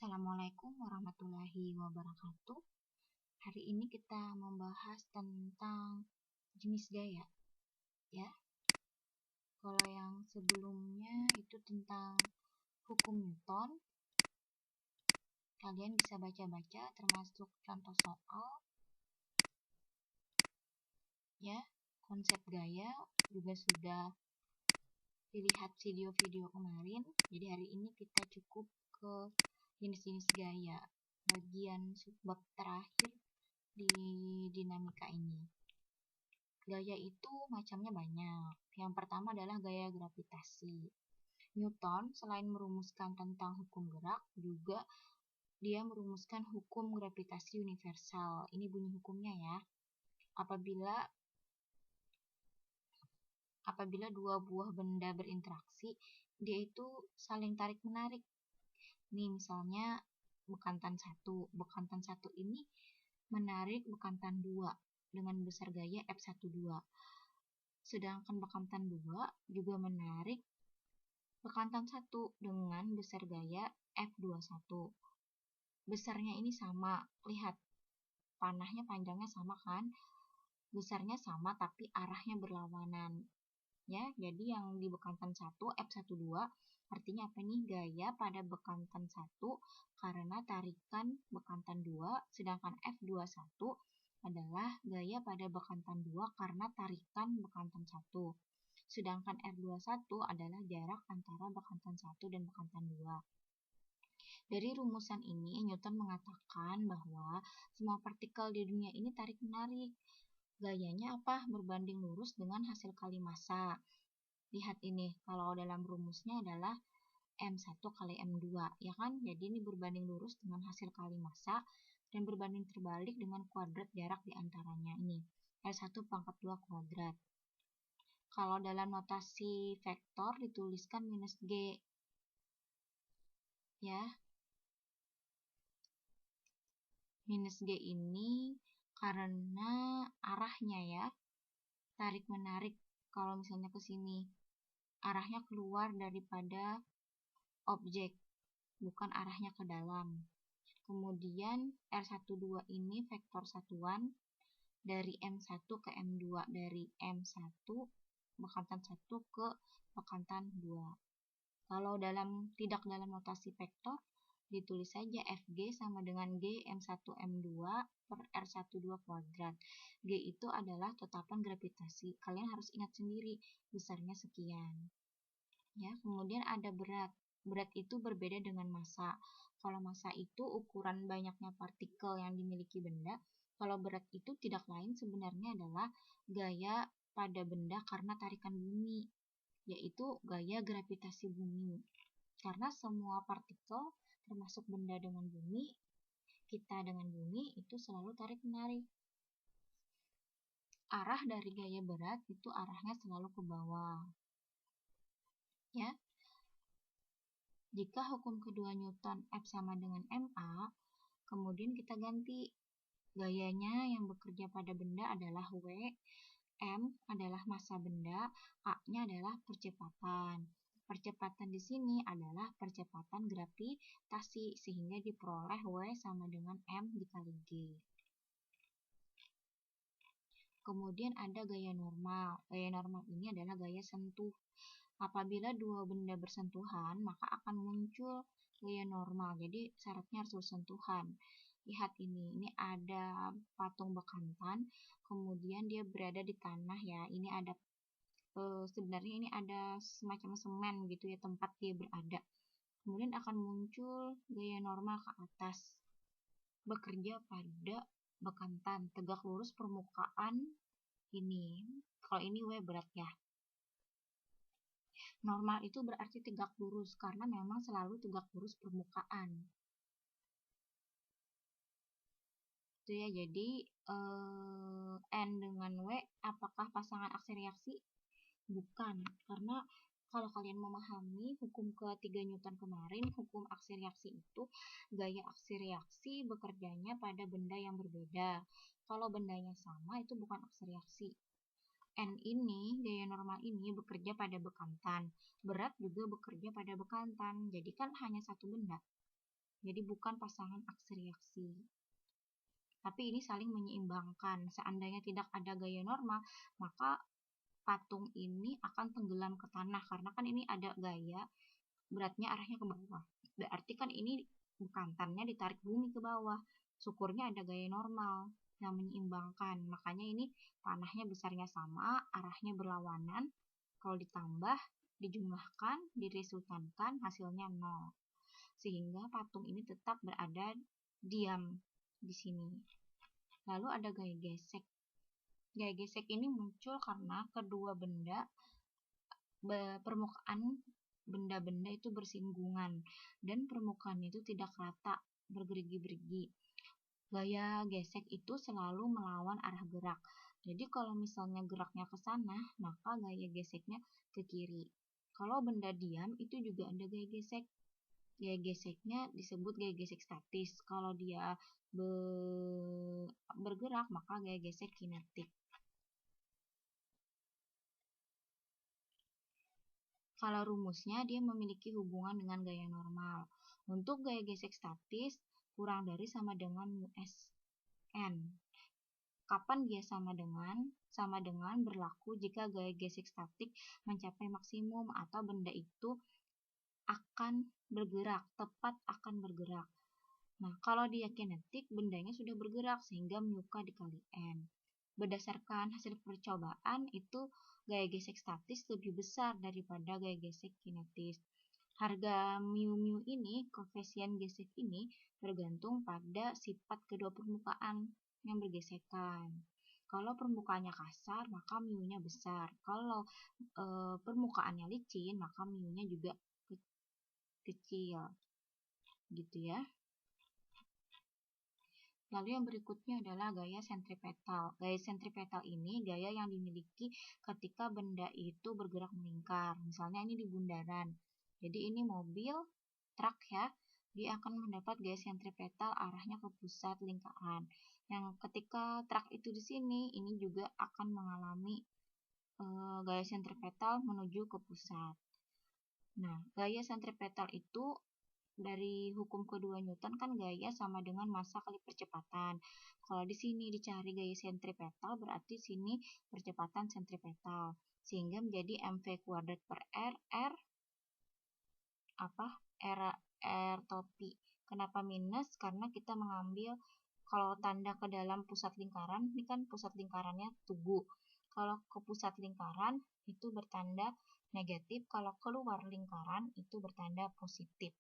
Assalamualaikum warahmatullahi wabarakatuh. Hari ini kita membahas tentang jenis gaya, ya. Kalau yang sebelumnya itu tentang hukum Newton, kalian bisa baca-baca termasuk contoh soal, ya. Konsep gaya juga sudah dilihat video-video kemarin. Jadi hari ini kita cukup ke jenis-jenis gaya, bagian subbab terakhir di dinamika ini. Gaya itu macamnya banyak. Yang pertama adalah gaya gravitasi. Newton selain merumuskan tentang hukum gerak, juga dia merumuskan hukum gravitasi universal. Ini bunyi hukumnya ya. Apabila dua buah benda berinteraksi, dia itu saling tarik-menarik. Nih misalnya bekantan satu. Bekantan satu ini menarik bekantan 2 dengan besar gaya F12. Sedangkan bekantan 2 juga menarik bekantan 1 dengan besar gaya F21. Besarnya ini sama, lihat panahnya panjangnya sama kan? Besarnya sama tapi arahnya berlawanan. Ya, jadi yang di bekantan 1 F12 artinya apa nih? Gaya pada bekantan 1 karena tarikan bekantan 2, sedangkan F21 adalah gaya pada bekantan 2 karena tarikan bekantan 1. Sedangkan F21 adalah jarak antara bekantan 1 dan bekantan 2. Dari rumusan ini, Newton mengatakan bahwa semua partikel di dunia ini tarik-menarik. Gayanya apa? Berbanding lurus dengan hasil kali massa. Lihat ini, kalau dalam rumusnya adalah M1 kali M2, ya kan? Jadi ini berbanding lurus dengan hasil kali massa dan berbanding terbalik dengan kuadrat jarak di antaranya. Ini R1 pangkat 2 kuadrat. Kalau dalam notasi vektor dituliskan minus G. Ya. Minus G ini karena arahnya ya. Tarik-menarik. Kalau misalnya ke sini, arahnya keluar daripada objek, bukan arahnya ke dalam. Kemudian R12 ini vektor satuan dari M1 ke M2, dari M1 bekantan 1 ke bekantan 2. Kalau tidak dalam notasi vektor, ditulis saja Fg sama dengan G M1 M2 per R12 kuadrat. G itu adalah tetapan gravitasi. Kalian harus ingat sendiri, besarnya sekian. Ya, kemudian ada berat. Berat itu berbeda dengan massa. Kalau massa itu ukuran banyaknya partikel yang dimiliki benda, kalau berat itu tidak lain sebenarnya adalah gaya pada benda karena tarikan bumi, yaitu gaya gravitasi bumi. Karena semua partikel, termasuk benda dengan bumi, kita dengan bumi, itu selalu tarik-menarik. Arah dari gaya berat itu arahnya selalu ke bawah. Ya. Jika hukum kedua Newton F sama dengan ma, kemudian kita ganti. Gayanya yang bekerja pada benda adalah W, M adalah massa benda, A-nya adalah percepatan. Percepatan di sini adalah percepatan gravitasi, sehingga diperoleh W sama dengan M dikali G. Kemudian ada gaya normal. Gaya normal ini adalah gaya sentuh. Apabila dua benda bersentuhan, maka akan muncul gaya normal. Jadi syaratnya harus bersentuhan. Lihat ini ada patung bekantan, kemudian dia berada di tanah ya. Ini ada sebenarnya ini ada semacam semen gitu ya tempat dia berada. Kemudian akan muncul gaya normal ke atas. Bekerja pada bekantan, tegak lurus permukaan ini. Kalau ini W berat ya. Normal itu berarti tegak lurus karena memang selalu tegak lurus permukaan. Itu ya, jadi N dengan W apakah pasangan aksi reaksi? Bukan, karena kalau kalian memahami hukum ketiga Newton kemarin, hukum aksi reaksi itu gaya aksi reaksi bekerjanya pada benda yang berbeda. Kalau bendanya sama itu bukan aksi reaksi. N ini, gaya normal ini bekerja pada bekantan. Berat juga bekerja pada bekantan, jadi kan hanya satu benda. Jadi bukan pasangan aksi reaksi. Tapi ini saling menyeimbangkan. Seandainya tidak ada gaya normal, maka patung ini akan tenggelam ke tanah karena kan ini ada gaya, beratnya arahnya ke bawah. Berarti kan ini bekantannya ditarik bumi ke bawah. Syukurnya ada gaya normal yang menyeimbangkan. Makanya ini tanahnya besarnya sama, arahnya berlawanan. Kalau ditambah, dijumlahkan, diresultankan, hasilnya 0. Sehingga patung ini tetap berada diam di sini. Lalu ada gaya gesek. Gaya gesek ini muncul karena kedua benda, permukaan benda-benda itu bersinggungan dan permukaannya itu tidak rata, bergerigi-gerigi. Gaya gesek itu selalu melawan arah gerak. Jadi kalau misalnya geraknya ke sana, maka gaya geseknya ke kiri. Kalau benda diam itu juga ada gaya gesek. Gaya geseknya disebut gaya gesek statis. Kalau dia bergerak, maka gaya gesek kinetik. Kalau rumusnya, dia memiliki hubungan dengan gaya normal. Untuk gaya gesek statis, kurang dari sama dengan mu Sn. Kapan dia sama dengan? Sama dengan berlaku jika gaya gesek statik mencapai maksimum atau benda itu akan bergerak, tepat akan bergerak. Nah, kalau dia kinetik, bendanya sudah bergerak sehingga mu k dikali N. Berdasarkan hasil percobaan, itu gaya gesek statis lebih besar daripada gaya gesek kinetis. Harga mu ini, koefisien gesek ini, bergantung pada sifat kedua permukaan yang bergesekan. Kalau permukaannya kasar, maka mu-nya besar. Kalau permukaannya licin, maka mu-nya juga kecil. Gitu ya. Lalu yang berikutnya adalah gaya sentripetal. Gaya sentripetal ini gaya yang dimiliki ketika benda itu bergerak melingkar. Misalnya ini di bundaran. Jadi ini mobil, truk ya, dia akan mendapat gaya sentripetal arahnya ke pusat lingkaran. Yang ketika truk itu di sini, ini juga akan mengalami gaya sentripetal menuju ke pusat. Nah, gaya sentripetal itu dari hukum kedua Newton kan gaya sama dengan massa kali percepatan. Kalau di sini dicari gaya sentripetal berarti sini percepatan sentripetal. Sehingga menjadi mv kuadrat per r r topi. Kenapa minus? Karena kita mengambil kalau tanda ke dalam pusat lingkaran, ini kan pusat lingkarannya tubuh. Kalau ke pusat lingkaran itu bertanda negatif, kalau keluar lingkaran itu bertanda positif.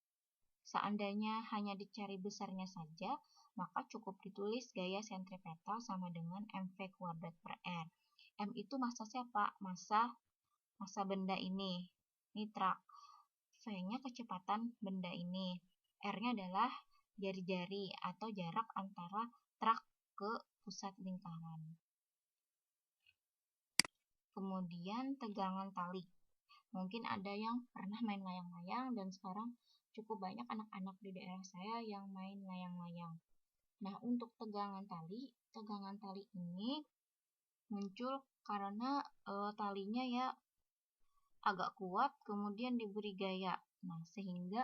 Seandainya hanya dicari besarnya saja, maka cukup ditulis gaya sentripetal sama dengan mv kuadrat per r. M itu massa siapa? Massa benda ini truk. V-nya kecepatan benda ini. R-nya adalah jari-jari atau jarak antara truk ke pusat lingkaran. Kemudian tegangan tali. Mungkin ada yang pernah main layang-layang dan sekarang cukup banyak anak-anak di daerah saya yang main layang-layang. Nah, untuk tegangan tali ini muncul karena talinya ya agak kuat, kemudian diberi gaya. Nah, sehingga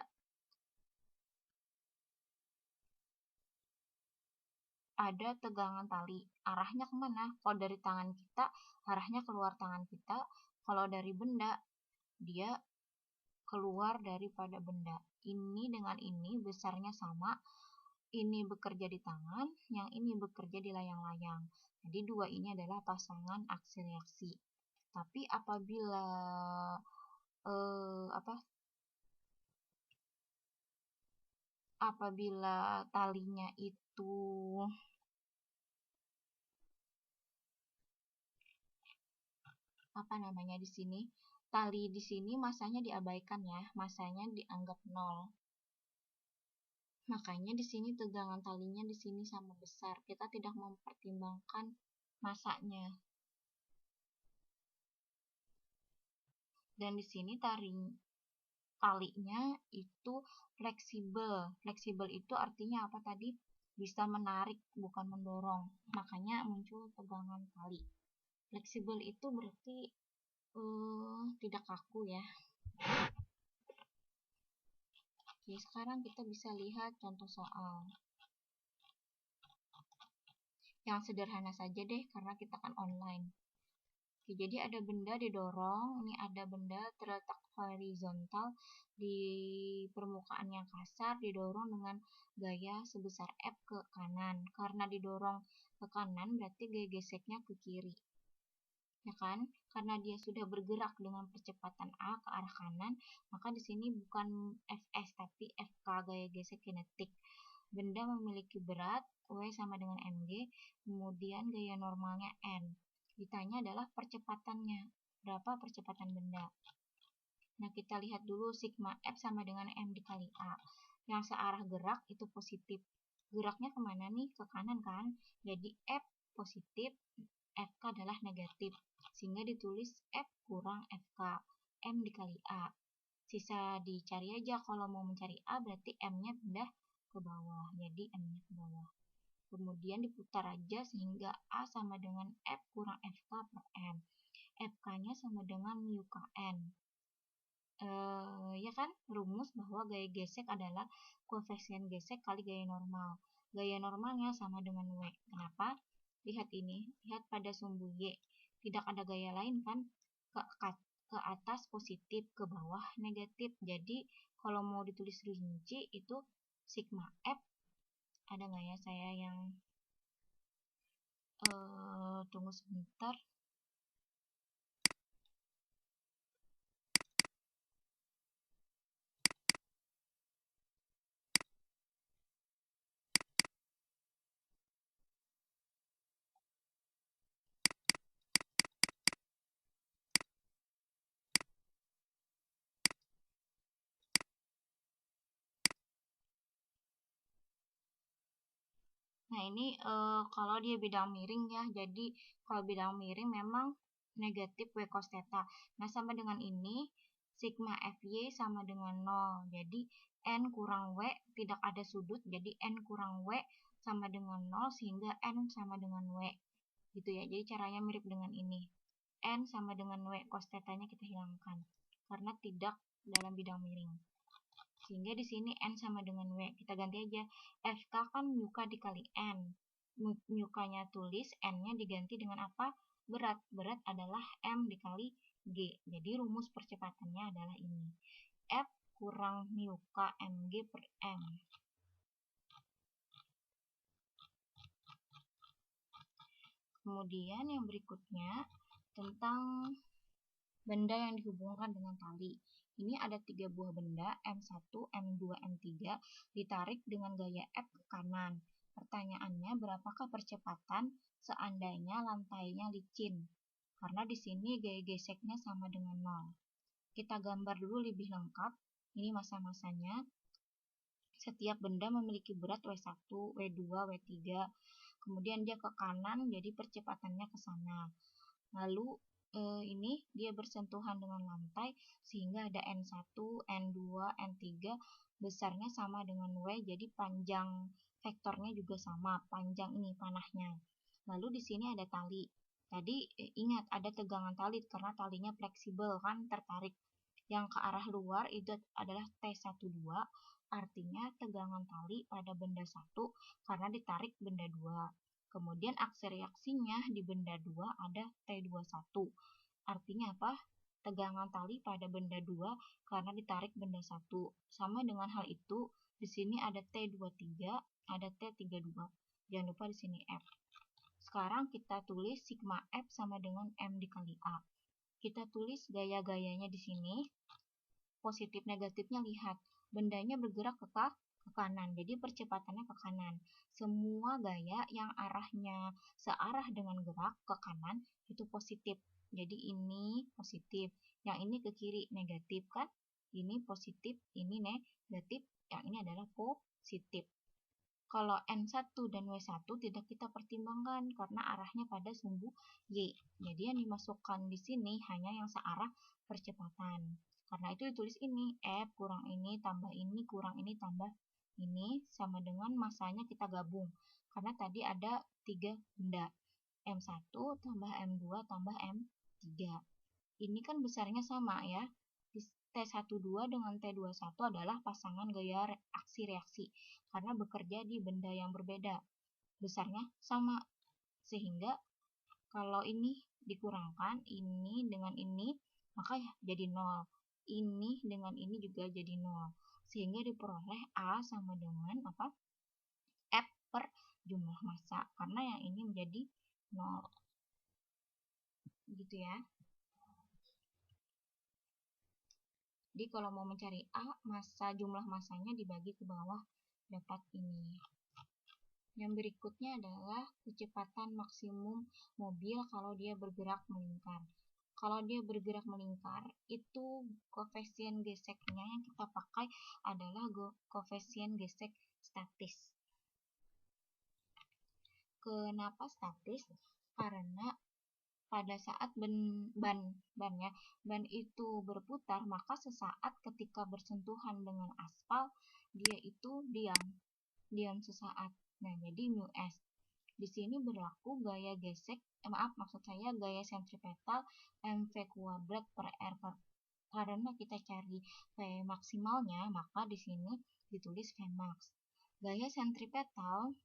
ada tegangan tali. Arahnya kemana? Kalau dari tangan kita, arahnya keluar tangan kita. Kalau dari benda, dia keluar daripada benda. Ini dengan ini besarnya sama. Ini bekerja di tangan, yang ini bekerja di layang-layang. Jadi dua ini adalah pasangan aksi reaksi. Tapi apabila apabila talinya itu di sini, tali di sini masanya diabaikan ya, masanya dianggap 0. Makanya di sini tegangan talinya di sini sama besar. Kita tidak mempertimbangkan masanya. Dan di sini talinya itu fleksibel. Fleksibel itu artinya apa tadi? Bisa menarik, bukan mendorong. Makanya muncul tegangan tali. Fleksibel itu berarti tidak kaku ya. Oke, sekarang kita bisa lihat contoh soal yang sederhana saja deh, karena kita kan online. Oke, jadi ada benda didorong, ini ada benda terletak horizontal di permukaan yang kasar, didorong dengan gaya sebesar F ke kanan. Karena didorong ke kanan, berarti gaya geseknya ke kiri. Ya kan? Karena dia sudah bergerak dengan percepatan A ke arah kanan, maka di sini bukan Fs tapi Fk, gaya gesek kinetik. Benda memiliki berat W sama dengan mg, kemudian gaya normalnya n. Ditanya adalah percepatannya, berapa percepatan benda. Nah, kita lihat dulu sigma F sama dengan m dikali A. Yang searah gerak itu positif. Geraknya kemana nih? Ke kanan kan? Jadi F positif, Fk adalah negatif, sehingga ditulis F kurang Fk, M dikali A. Sisa dicari aja, kalau mau mencari A berarti M-nya pindah ke bawah, jadi M-nya ke bawah. Kemudian diputar aja sehingga A sama dengan F kurang Fk per M. Fk-nya sama dengan mu kn. Ya kan, rumus bahwa gaya gesek adalah koefisien gesek kali gaya normal. Gaya normalnya sama dengan W. Kenapa? Lihat ini, lihat pada sumbu Y. Tidak ada gaya lain kan? Ke atas positif, ke bawah negatif. Jadi kalau mau ditulis rinci itu sigma F. Ada nggak ya saya yang tunggu sebentar. Nah, ini kalau dia bidang miring ya. Jadi kalau bidang miring memang negatif W cos theta. Nah, sama dengan ini sigma Fy sama dengan 0. Jadi N kurang W tidak ada sudut. Jadi N kurang W sama dengan 0 sehingga N sama dengan W. Gitu ya. Jadi caranya mirip dengan ini. N sama dengan W cos theta-nya kita hilangkan karena tidak dalam bidang miring. Sehingga di sini N sama dengan W. Kita ganti aja. Fk kan muka dikali N. Mukanya tulis, N-nya diganti dengan apa? Berat. Berat adalah M dikali G. Jadi rumus percepatannya adalah ini. F kurang muka Mg per M. Kemudian yang berikutnya tentang benda yang dihubungkan dengan tali. Ini ada 3 buah benda, M1, M2, M3, ditarik dengan gaya F ke kanan. Pertanyaannya, berapakah percepatan seandainya lantainya licin? Karena di sini gaya geseknya sama dengan 0. Kita gambar dulu lebih lengkap. Ini masa-masanya. Setiap benda memiliki berat W1, W2, W3. Kemudian dia ke kanan, jadi percepatannya ke sana. Lalu ini dia bersentuhan dengan lantai sehingga ada N1, N2, N3 besarnya sama dengan W, jadi panjang vektornya juga sama, panjang ini panahnya. Lalu di sini ada tali. Tadi ingat ada tegangan tali karena talinya fleksibel kan, tertarik. Yang ke arah luar itu adalah T12, artinya tegangan tali pada benda 1 karena ditarik benda 2. Kemudian aksi reaksinya di benda 2 ada T21. Artinya apa? Tegangan tali pada benda 2 karena ditarik benda 1. Sama dengan hal itu, di sini ada T23, ada T32. Jangan lupa di sini F. Sekarang kita tulis sigma F sama dengan M dikali A. Kita tulis gaya-gayanya di sini. Positif negatifnya lihat. Bendanya bergerak ke kanan, jadi percepatannya ke kanan. Semua gaya yang arahnya searah dengan gerak ke kanan itu positif. Jadi ini positif, yang ini ke kiri negatif kan? Ini positif, ini negatif, yang ini adalah positif. Kalau N1 dan W1 tidak kita pertimbangkan karena arahnya pada sumbu Y. Jadi yang dimasukkan di sini hanya yang searah percepatan. Karena itu ditulis ini, F kurang ini tambah ini kurang ini tambah ini sama dengan masanya kita gabung. Karena tadi ada 3 benda. M1 tambah M2 tambah M3. Ini kan besarnya sama ya. T12 dengan T21 adalah pasangan gaya aksi-reaksi karena bekerja di benda yang berbeda. Besarnya sama, sehingga kalau ini dikurangkan, ini dengan ini, maka jadi 0. Ini dengan ini juga jadi 0. Sehingga diperoleh A sama dengan apa? F per jumlah massa, karena yang ini menjadi 0. Gitu ya. Jadi kalau mau mencari A, jumlah massanya dibagi ke bawah, dapat ini. Yang berikutnya adalah kecepatan maksimum mobil kalau dia bergerak melingkar. Kalau dia bergerak melingkar, itu koefisien geseknya yang kita pakai adalah koefisien gesek statis. Kenapa statis? Karena pada saat ban itu berputar, maka sesaat ketika bersentuhan dengan aspal, dia itu diam sesaat. Nah, jadi mu s. Di sini berlaku gaya gaya sentripetal mv kuadrat per r. Karena kita cari V maksimalnya, maka di sini ditulis V max. Gaya sentripetal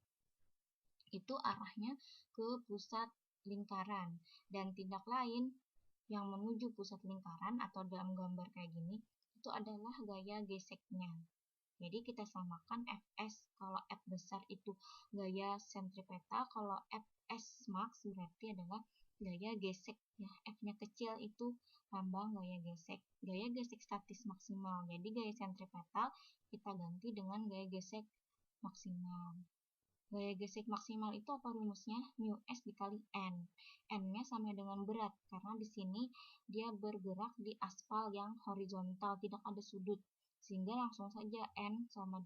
itu arahnya ke pusat lingkaran, dan tindak lain yang menuju pusat lingkaran atau dalam gambar kayak gini itu adalah gaya geseknya. Jadi kita samakan Fs, kalau F besar itu gaya sentripetal, kalau Fs max berarti adalah gaya gesek ya. F-nya kecil itu lambang gaya gesek. Gaya gesek statis maksimal. Jadi gaya sentripetal kita ganti dengan gaya gesek maksimal. Gaya gesek maksimal itu apa rumusnya? Mu s dikali n. N-nya sama dengan berat karena di sini dia bergerak di aspal yang horizontal, tidak ada sudut. Sehingga langsung saja n sama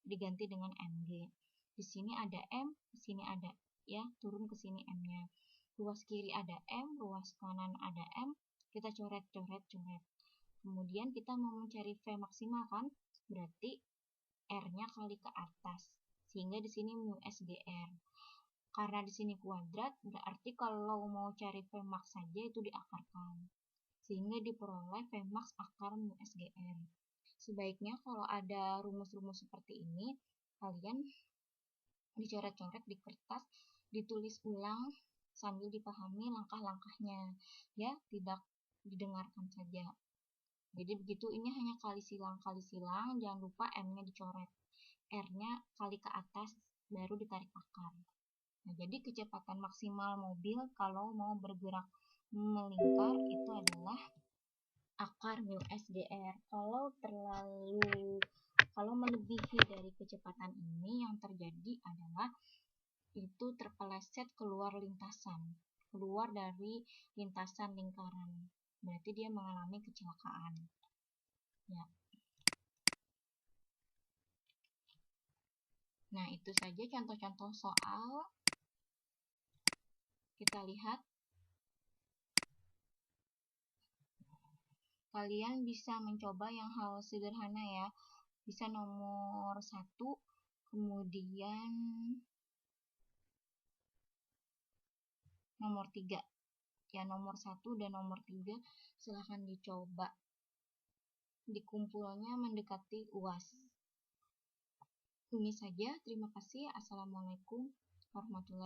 diganti dengan mg. Di sini ada m, di sini ada ya, turun ke sini m-nya. Ruas kiri ada m, ruas kanan ada m. Kita coret-coret. Kemudian kita mau mencari V maksimal kan? Berarti R-nya kali ke atas. Sehingga di sini mu SGR. Karena di sini kuadrat, berarti kalau mau cari Vmax saja itu diakarkan. Sehingga diperoleh Vmax akar mu SGR. Sebaiknya kalau ada rumus-rumus seperti ini, kalian dicoret-coret di kertas, ditulis ulang sambil dipahami langkah-langkahnya. Ya, tidak didengarkan saja. Jadi begitu, ini hanya kali silang, jangan lupa M-nya dicoret. R-nya kali ke atas, baru ditarik akar. Nah, jadi kecepatan maksimal mobil kalau mau bergerak melingkar itu adalah akar mu SGR. Kalau melebihi dari kecepatan ini, yang terjadi adalah itu terpeleset keluar dari lintasan lingkaran. Berarti dia mengalami kecelakaan. Ya. Nah, itu saja contoh-contoh soal. Kita lihat. Kalian bisa mencoba yang hal sederhana ya. Bisa nomor 1, kemudian nomor 3. Ya, nomor 1 dan nomor 3 silahkan dicoba. Dikumpulnya mendekati UAS. Ini saja. Terima kasih. Assalamualaikum warahmatullahi wabarakatuh.